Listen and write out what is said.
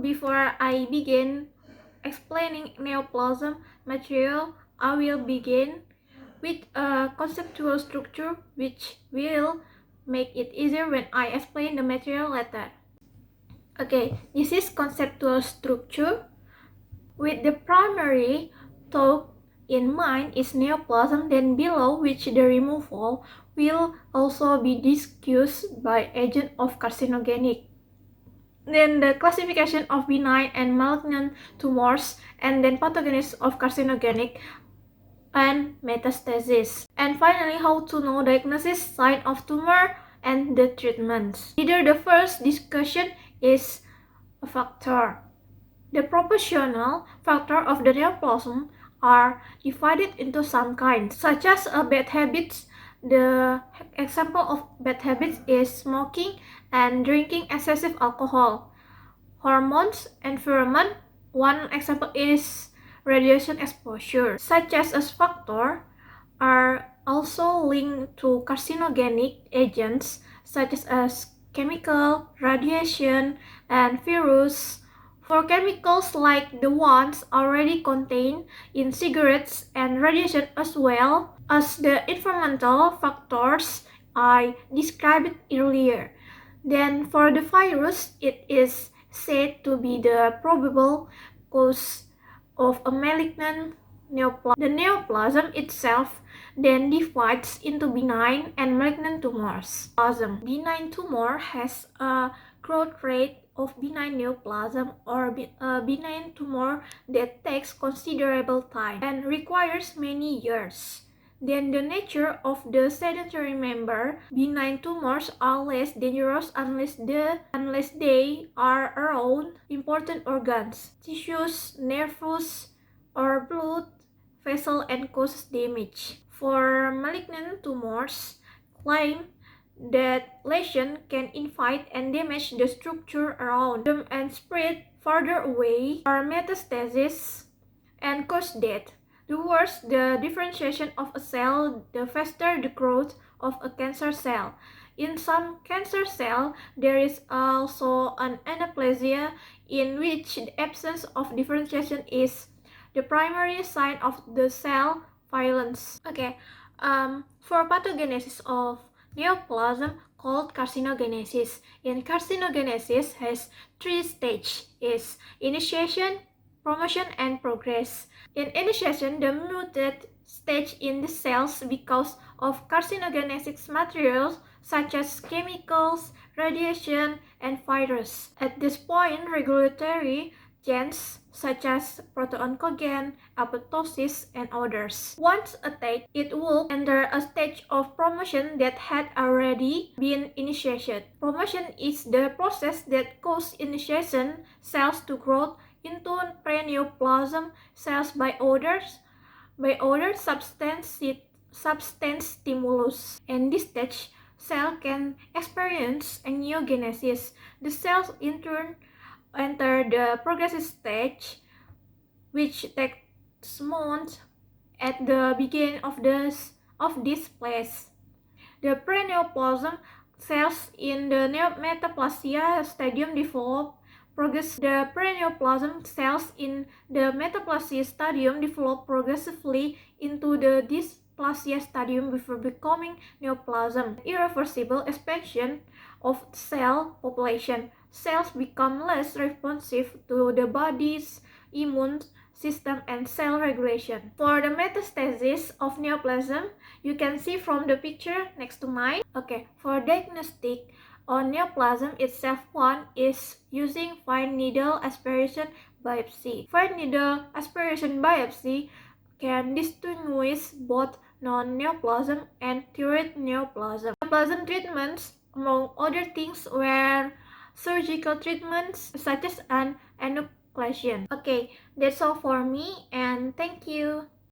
before I begin explaining neoplasm material, I will begin with a conceptual structure which will make it easier when I explain the material later. Okay, this is conceptual structure. With the primary thought in mind is neoplasm, then below which the removal will also be discussed by agent of carcinogenic. Then the classification of benign and malignant tumors, and then pathogenesis of carcinogenic and metastasis. And finally, how to know diagnosis, sign of tumor, and the treatments. Either the first discussion is a factor. The proportional factor of the neoplasm are divided into some kinds, such as bad habits. The example of bad habits is smoking and drinking excessive alcohol. Hormones, environment, one example is radiation exposure. Such as factor are also linked to carcinogenic agents such as chemical, radiation, and virus. For chemicals like the ones already contained in cigarettes and radiation, as well as the environmental factors I described earlier. Then for the virus, it is said to be the probable cause of a malignant neoplasm. The neoplasm itself then divides into benign and malignant tumors. Benign tumor has a growth rate of benign neoplasm, or a benign tumor that takes considerable time and requires many years. Then the nature of the sedentary member, benign tumors are less dangerous unless they are around important organs, tissues, nerves, or blood vessel, and cause damage. For malignant tumors, claim that lesion can invade and damage the structure around them and spread further away, or metastasis and cause death. The worse the differentiation of a cell, the faster the growth of a cancer cell. In some cancer cells, there is also an anaplasia in which the absence of differentiation is the primary sign of the cell violence. Okay, for pathogenesis of neoplasm called carcinogenesis. In carcinogenesis has three stages: is initiation, promotion, and progress. In initiation, the muted stage in the cells because of carcinogenic materials such as chemicals, radiation, and virus. At this point, regulatory genes such as proto-oncogen, apoptosis, and others. Once attacked, it will enter a stage of promotion that had already been initiated. Promotion is the process that causes initiation cells to grow into pre-neoplasm cells by other substance stimulus. And this stage, cell can experience angiogenesis. The cells in turn enter the progressive stage, which takes months at the beginning of this phase. The pre-neoplasm cells in the metaplasia stadium develop The pre-neoplasm cells in the metaplasia stadium develop progressively into the dysplasia stadium before becoming neoplasm. Irreversible expansion of cell population. Cells become less responsive to the body's immune system and cell regulation. For the metastasis of neoplasm, you can see from the picture next to mine. Okay, for diagnostic on neoplasm itself, one is using fine needle aspiration biopsy. Fine needle aspiration biopsy can distinguish both non-neoplasm and thyroid neoplasm. Neoplasm treatments, among other things, were surgical treatments such as an enucleation. Okay, that's all for me, and thank you.